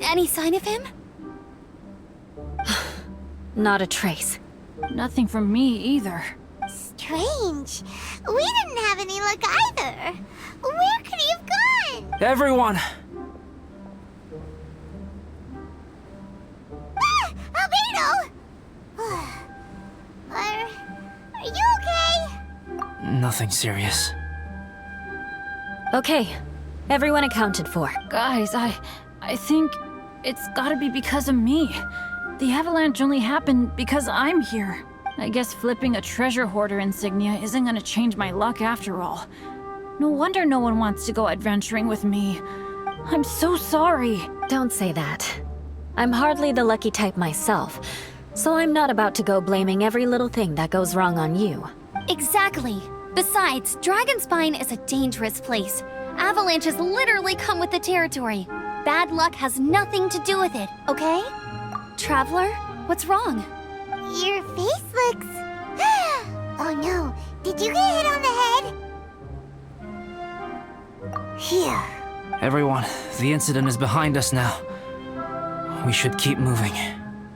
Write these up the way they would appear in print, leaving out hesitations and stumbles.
Any sign of him? Not a trace. Nothing from me either. Strange. We didn't have any luck either. Where could he have gone? Everyone! Ah! Albedo! Are you okay? Nothing serious. Okay, everyone accounted for. Guys, I think it's gotta be because of me. The avalanche only happened because I'm here. I guess flipping a treasure hoarder insignia isn't gonna change my luck after all. No wonder no one wants to go adventuring with me. I'm so sorry. Don't say that. I'm hardly the lucky type myself, so I'm not about to go blaming every little thing that goes wrong on you. Exactly. Besides, Dragonspine is a dangerous place. Avalanches literally come with the territory. Bad luck has nothing to do with it, okay? Traveler, what's wrong? Your face looks... Oh no, did you get hit on the head? Here. Everyone, the incident is behind us now. We should keep moving.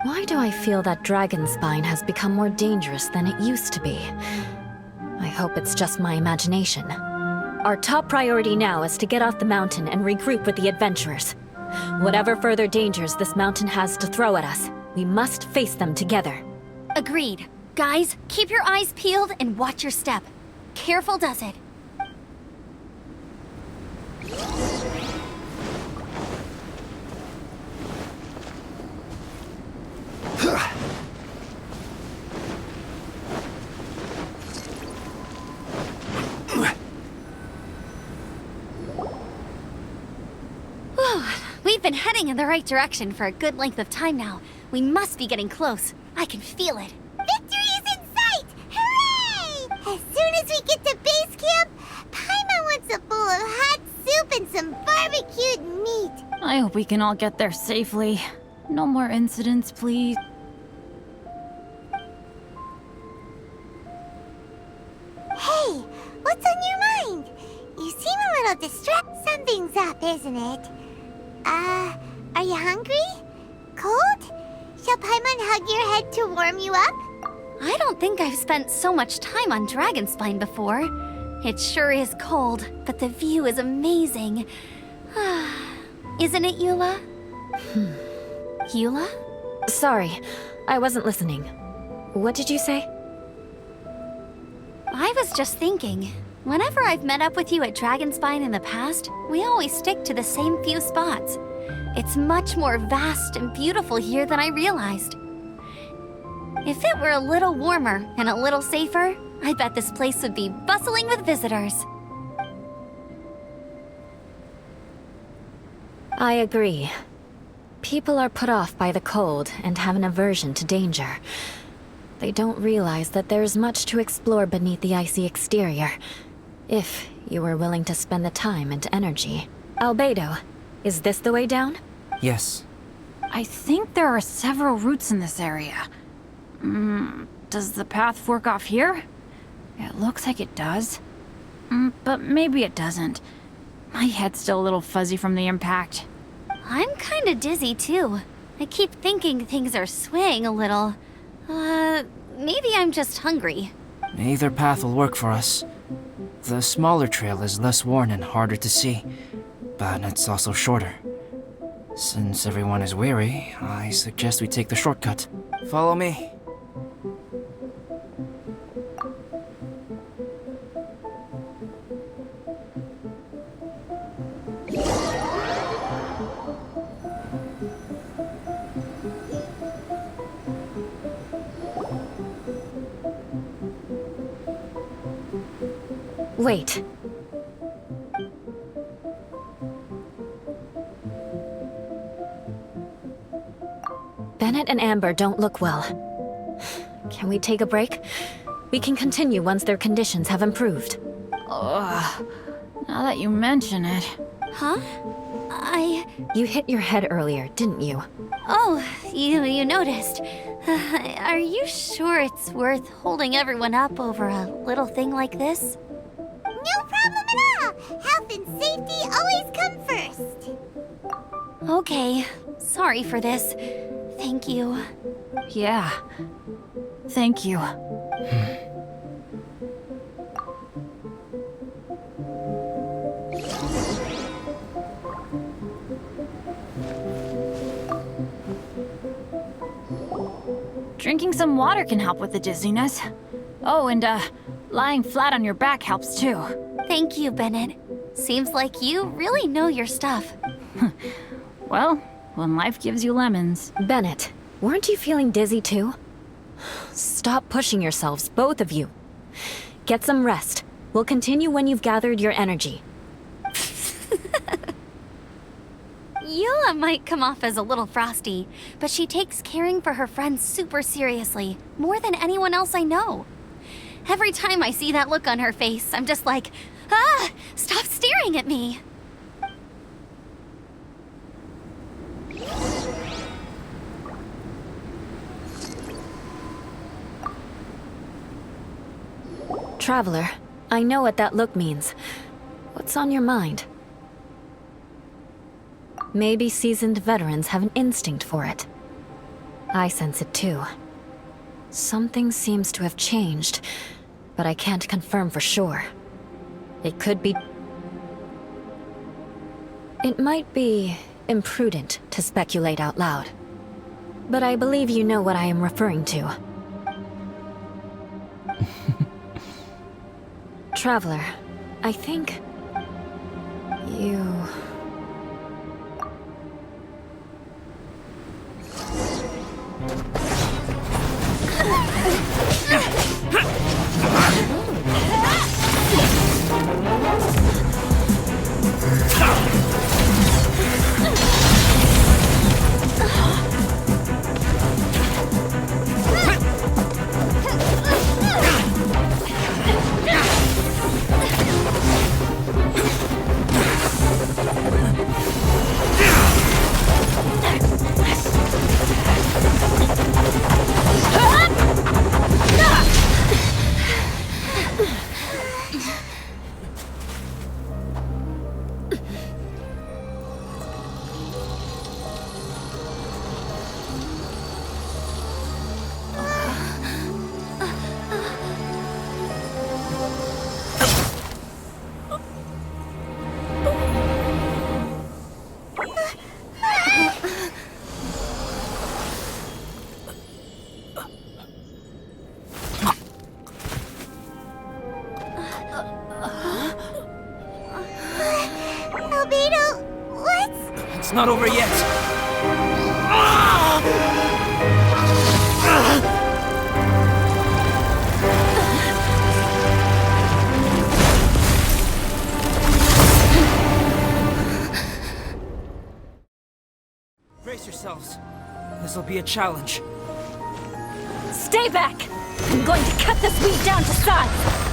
Why do I feel that Dragonspine has become more dangerous than it used to be? I hope it's just my imagination. Our top priority now is to get off the mountain and regroup with the adventurers. Whatever further dangers this mountain has to throw at us, we must face them together. Agreed. Guys, keep your eyes peeled and watch your step. Careful does it. We've been heading in the right direction for a good length of time now. We must be getting close. I can feel it. Victory is in sight! Hooray! As soon as we get to base camp, Paimon wants a bowl of hot soup and some barbecued meat. I hope we can all get there safely. No more incidents, please. Hey, what's on your mind? You seem a little distracted. Something's up, isn't it? Are you hungry? Cold? Shall Paimon hug your head to warm you up? I don't think I've spent so much time on Dragonspine before. It sure is cold, but the view is amazing. Isn't it, Eula? Eula? Sorry, I wasn't listening. What did you say? I was just thinking, whenever I've met up with you at Dragonspine in the past, we always stick to the same few spots. It's much more vast and beautiful here than I realized. If it were a little warmer and a little safer, I bet this place would be bustling with visitors. I agree. People are put off by the cold and have an aversion to danger. They don't realize that there's much to explore beneath the icy exterior, if you were willing to spend the time and energy. Albedo, is this the way down? Yes. I think there are several routes in this area. Does the path fork off here? It looks like it does. But maybe it doesn't. My head's still a little fuzzy from the impact. I'm kinda dizzy too. I keep thinking things are swaying a little. Maybe I'm just hungry. Either path will work for us. The smaller trail is less worn and harder to see, but it's also shorter. Since everyone is weary, I suggest we take the shortcut. Follow me. Wait. Bennett and Amber don't look well. Can we take a break? We can continue once their conditions have improved. Ugh. Now that you mention it. Huh? You hit your head earlier, didn't you? Oh, you noticed. Are you sure it's worth holding everyone up over a little thing like this? No problem at all! Health and safety always come first! Okay, sorry for this. Thank you. Yeah. Thank you. Drinking some water can help with the dizziness. Oh, and lying flat on your back helps too. Thank you, Bennett. Seems like you really know your stuff. Well, when life gives you lemons. Bennett, weren't you feeling dizzy too? Stop pushing yourselves, both of you. Get some rest. We'll continue when you've gathered your energy. Yula might come off as a little frosty, but she takes caring for her friends super seriously, more than anyone else I know. Every time I see that look on her face, I'm just like, ah, stop staring at me. Traveler, I know what that look means. What's on your mind? Maybe seasoned veterans have an instinct for it. I sense it too. Something seems to have changed, but I can't confirm for sure. It could be... It might be imprudent to speculate out loud. But I believe you know what I am referring to. Traveler, I think... you... Albedo, what? It's not over yet. Brace yourselves. This'll be a challenge. Stay back! I'm going to cut this weed down to size!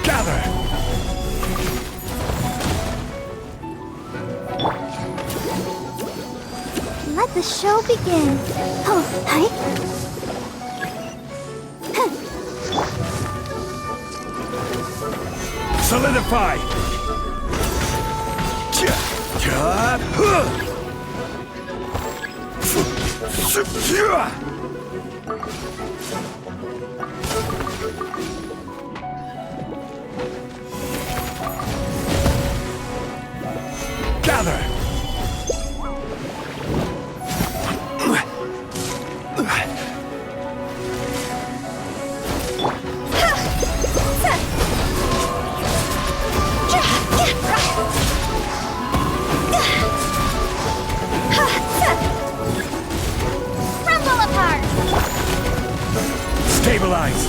Gather! Let the show begin. Oh, hi. Solidify! Gather! Rumble apart! Stabilize!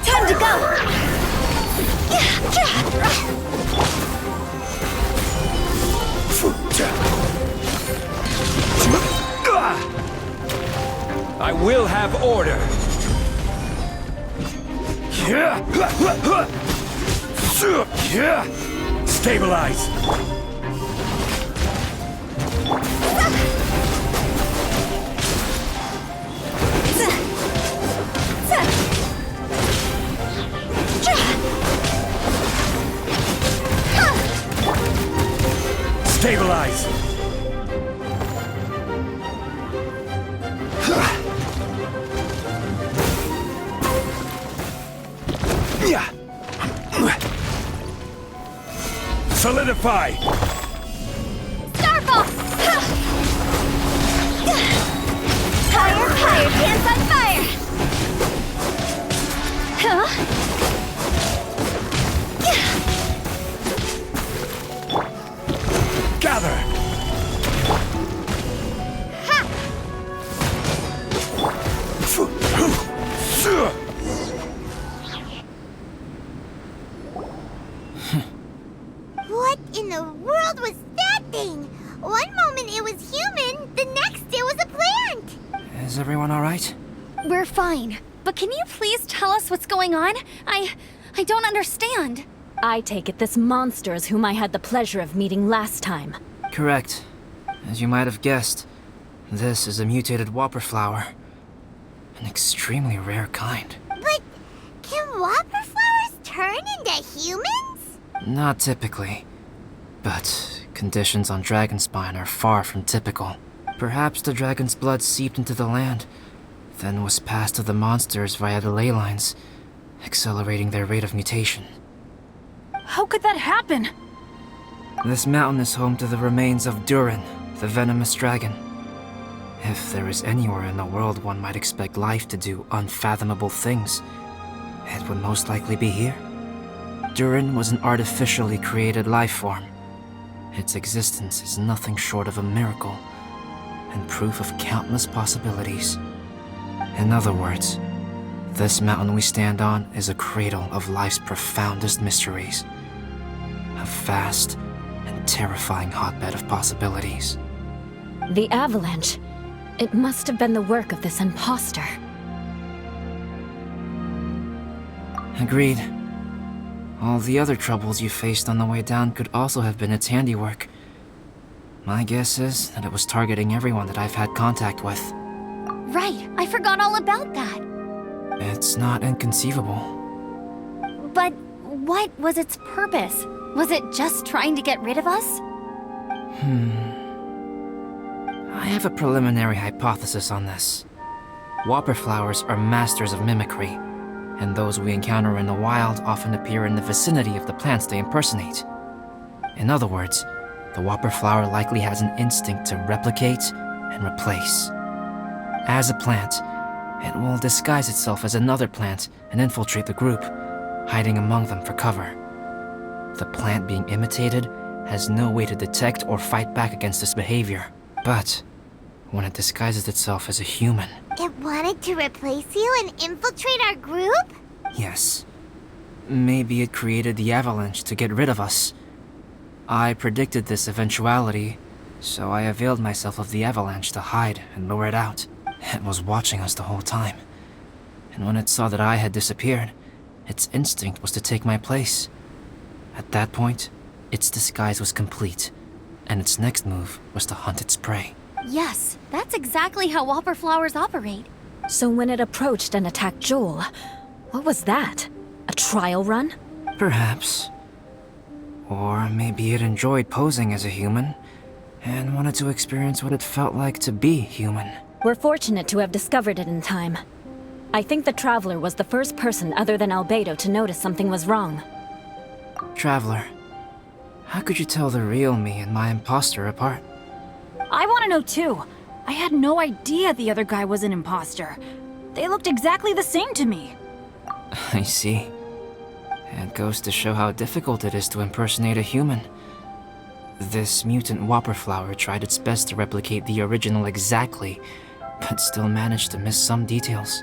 Time to go! I will have order. Stabilize. Stabilize. Solidify. Starfall! Higher, higher, dance on fire! Huh? Gather. What in the world was that thing? One moment it was human, the next it was a plant! Is everyone alright? We're fine. But can you please tell us what's going on? I don't understand. I take it this monster is whom I had the pleasure of meeting last time. Correct. As you might have guessed, this is a mutated whopper flower. An extremely rare kind. But can whopper flowers turn into humans? Not typically. But conditions on Dragonspine are far from typical. Perhaps the dragon's blood seeped into the land, then was passed to the monsters via the ley lines, accelerating their rate of mutation. How could that happen? This mountain is home to the remains of Durin, the venomous dragon. If there is anywhere in the world one might expect life to do unfathomable things, it would most likely be here. Durin was an artificially created life form. Its existence is nothing short of a miracle, and proof of countless possibilities. In other words, this mountain we stand on is a cradle of life's profoundest mysteries. A vast and terrifying hotbed of possibilities. The avalanche. It must have been the work of this imposter. Agreed. All the other troubles you faced on the way down could also have been its handiwork. My guess is that it was targeting everyone that I've had contact with. Right, I forgot all about that. It's not inconceivable. But what was its purpose? Was it just trying to get rid of us? I have a preliminary hypothesis on this. Whopper flowers are masters of mimicry, and those we encounter in the wild often appear in the vicinity of the plants they impersonate. In other words, the whopper flower likely has an instinct to replicate and replace. As a plant, it will disguise itself as another plant and infiltrate the group, hiding among them for cover. The plant being imitated has no way to detect or fight back against this behavior. But when it disguises itself as a human... It wanted to replace you and infiltrate our group? Yes. Maybe it created the avalanche to get rid of us. I predicted this eventuality, so I availed myself of the avalanche to hide and lure it out. It was watching us the whole time. And when it saw that I had disappeared, its instinct was to take my place. At that point, its disguise was complete, and its next move was to hunt its prey. Yes, that's exactly how whopper flowers operate. So when it approached and attacked Joel, what was that? A trial run? Perhaps. Or maybe it enjoyed posing as a human, and wanted to experience what it felt like to be human. We're fortunate to have discovered it in time. I think the Traveler was the first person other than Albedo to notice something was wrong. Traveler, how could you tell the real me and my imposter apart? I want to know too. I had no idea the other guy was an imposter. They looked exactly the same to me. I see. It goes to show how difficult it is to impersonate a human. This mutant whopper flower tried its best to replicate the original exactly, but still managed to miss some details.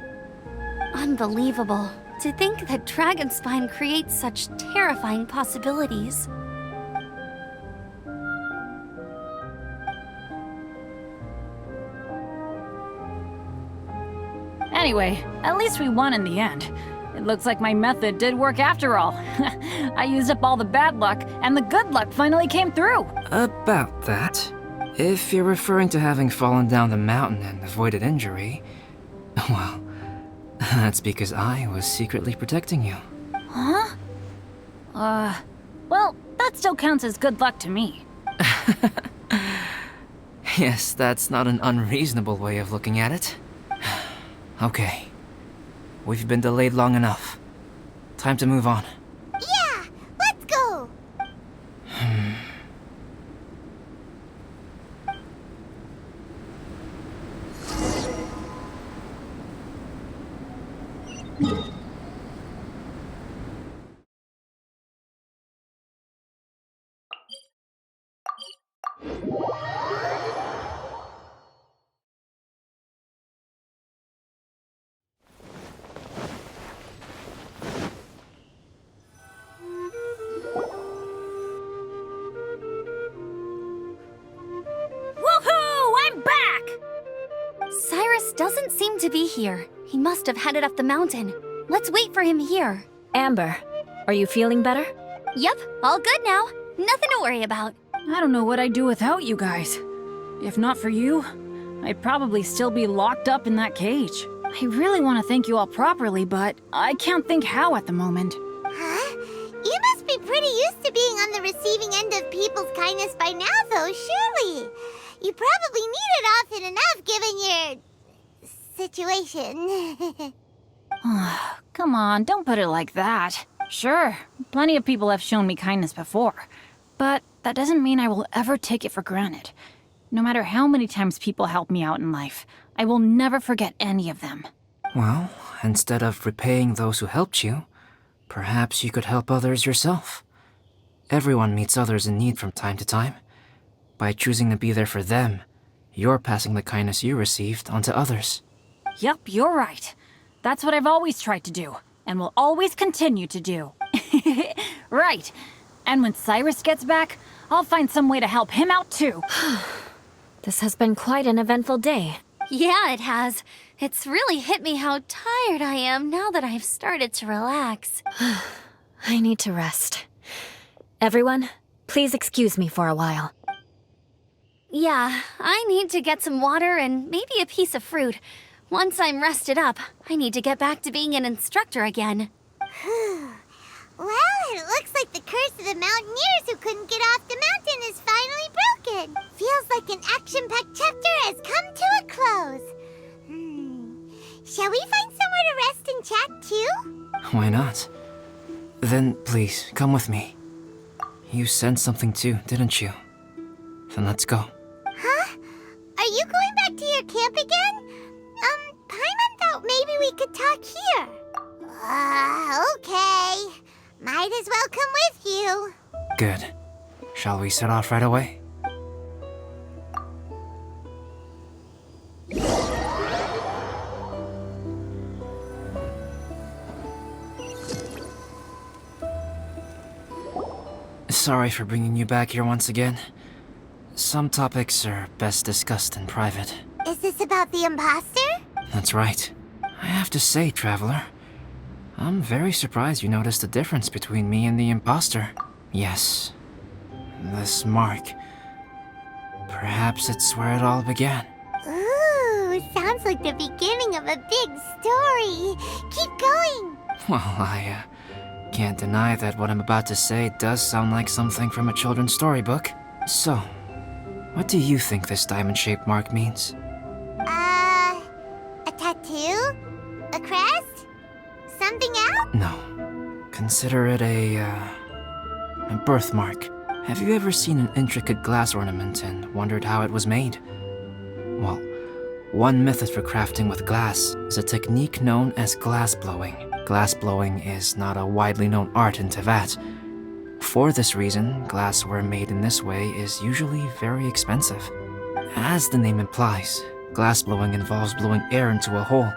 Unbelievable. To think that Dragonspine creates such terrifying possibilities. Anyway, at least we won in the end. It looks like my method did work after all. I used up all the bad luck, and the good luck finally came through. About that, if you're referring to having fallen down the mountain and avoided injury, well, that's because I was secretly protecting you. Huh? Well, that still counts as good luck to me. Yes, that's not an unreasonable way of looking at it. Okay. We've been delayed long enough. Time to move on. Yeah, let's go! Woohoo! I'm back! Cyrus doesn't seem to be here. He must have headed up the mountain. Let's wait for him here. Amber, are you feeling better? Yep, all good now. Nothing to worry about. I don't know what I'd do without you guys. If not for you, I'd probably still be locked up in that cage. I really want to thank you all properly, but I can't think how at the moment. Huh? You must be pretty used to being on the receiving end of people's kindness by now, though, surely. You probably need it often enough given your situation. Come on, don't put it like that. Sure, plenty of people have shown me kindness before, but that doesn't mean I will ever take it for granted. No matter how many times people help me out in life, I will never forget any of them. Well, instead of repaying those who helped you, perhaps you could help others yourself. Everyone meets others in need from time to time. By choosing to be there for them, you're passing the kindness you received on to others. Yup, you're right. That's what I've always tried to do, and will always continue to do. Right. And when Cyrus gets back, I'll find some way to help him out too. This has been quite an eventful day. Yeah, it has. It's really hit me how tired I am now that I've started to relax. I need to rest. Everyone, please excuse me for a while. Yeah, I need to get some water and maybe a piece of fruit. Once I'm rested up, I need to get back to being an instructor again. Well, it looks like the curse of the mountaineers who couldn't get off the mountain is finally broken. Feels like an action-packed chapter has come to a close. Shall we find somewhere to rest and chat too? Why not? Then please, come with me. You sensed something too, didn't you? Then let's go. Huh? Are you going back to your camp again? Paimon thought maybe we could talk here. Okay. Might as well come with you. Good. Shall we set off right away? Sorry for bringing you back here once again. Some topics are best discussed in private. Is this about the imposter? That's right. I have to say, Traveler, I'm very surprised you noticed the difference between me and the imposter. Yes, this mark. Perhaps it's where it all began. Ooh, sounds like the beginning of a big story. Keep going. Well, I can't deny that what I'm about to say does sound like something from a children's storybook. So, what do you think this diamond-shaped mark means? A tattoo? A craft? No. Consider it a birthmark. Have you ever seen an intricate glass ornament and wondered how it was made? Well, one method for crafting with glass is a technique known as glass blowing. Glass blowing is not a widely known art in Teyvat. For this reason, glassware made in this way is usually very expensive. As the name implies, glass blowing involves blowing air into a hole,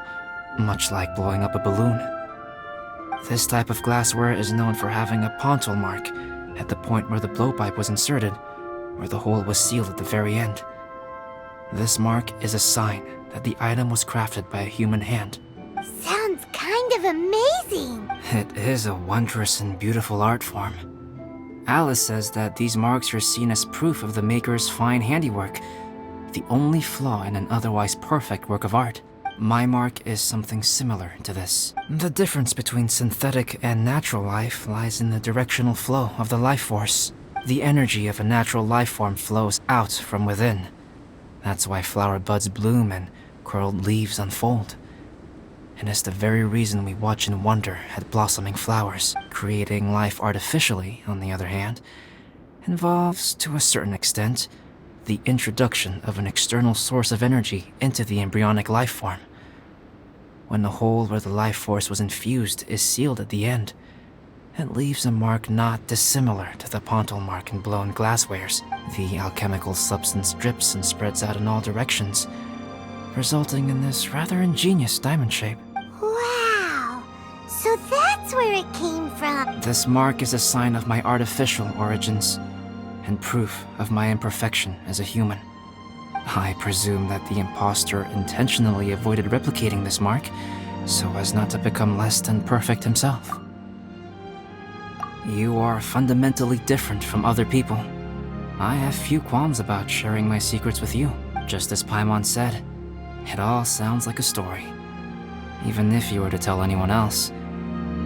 much like blowing up a balloon. This type of glassware is known for having a pontal mark at the point where the blowpipe was inserted, where the hole was sealed at the very end. This mark is a sign that the item was crafted by a human hand. Sounds kind of amazing. It is a wondrous and beautiful art form. Alice says that these marks are seen as proof of the maker's fine handiwork, the only flaw in an otherwise perfect work of art. My mark is something similar to this. The difference between synthetic and natural life lies in the directional flow of the life force. The energy of a natural life form flows out from within. That's why flower buds bloom and curled leaves unfold. And it's the very reason we watch and wonder at blossoming flowers. Creating life artificially, on the other hand, involves, to a certain extent, the introduction of an external source of energy into the embryonic life form. When the hole where the life force was infused is sealed at the end, it leaves a mark not dissimilar to the pontal mark in blown glasswares. The alchemical substance drips and spreads out in all directions, resulting in this rather ingenious diamond shape. Wow. So that's where it came from. This mark is a sign of my artificial origins, and proof of my imperfection as a human. I presume that the impostor intentionally avoided replicating this mark, so as not to become less than perfect himself. You are fundamentally different from other people. I have few qualms about sharing my secrets with you. Just as Paimon said, it all sounds like a story. Even if you were to tell anyone else,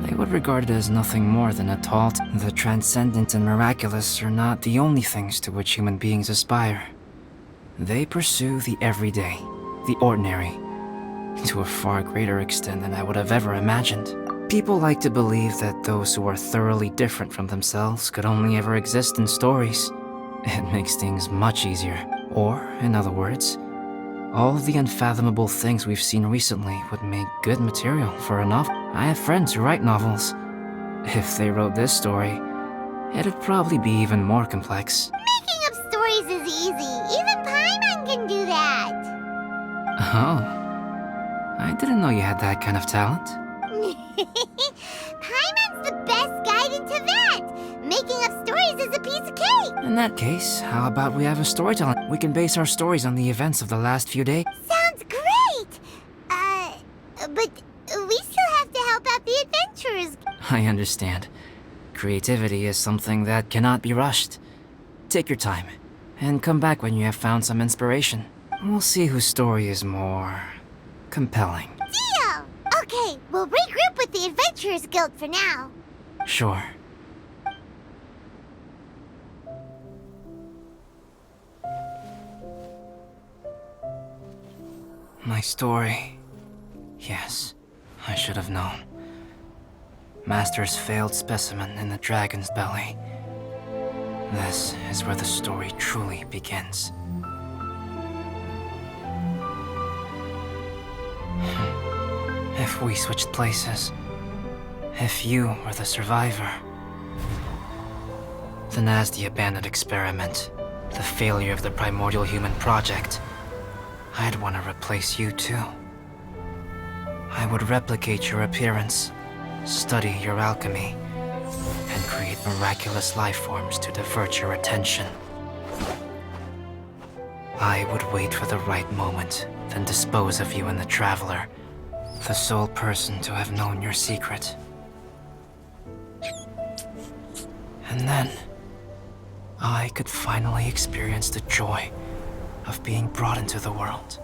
they would regard it as nothing more than a tale. The transcendent and miraculous are not the only things to which human beings aspire. They pursue the everyday, the ordinary, to a far greater extent than I would have ever imagined. People like to believe that those who are thoroughly different from themselves could only ever exist in stories. It makes things much easier. Or, in other words, all of the unfathomable things we've seen recently would make good material for a novel. I have friends who write novels. If they wrote this story, it'd probably be even more complex. Making up stories is easy. Even Paimon can do that. Oh. I didn't know you had that kind of talent. Paimon's the best guide in Teyvat. Making up stories is a piece of cake. In that case, how about we have a storytelling? We can base our stories on the events of the last few days. Sounds great. But we still have to help out the adventurers. I understand. Creativity is something that cannot be rushed. Take your time, and come back when you have found some inspiration. We'll see whose story is more compelling. Deal! Okay, we'll regroup with the Adventurers Guild for now. Sure. My story. Yes, I should have known. Master's failed specimen in the dragon's belly. This is where the story truly begins. If we switched places, if you were the survivor, then as the abandoned experiment, the failure of the primordial human project, I'd want to replace you too. I would replicate your appearance, study your alchemy, and create miraculous life forms to divert your attention. I would wait for the right moment, then dispose of you in the Traveler, the sole person to have known your secret. And then, I could finally experience the joy of being brought into the world.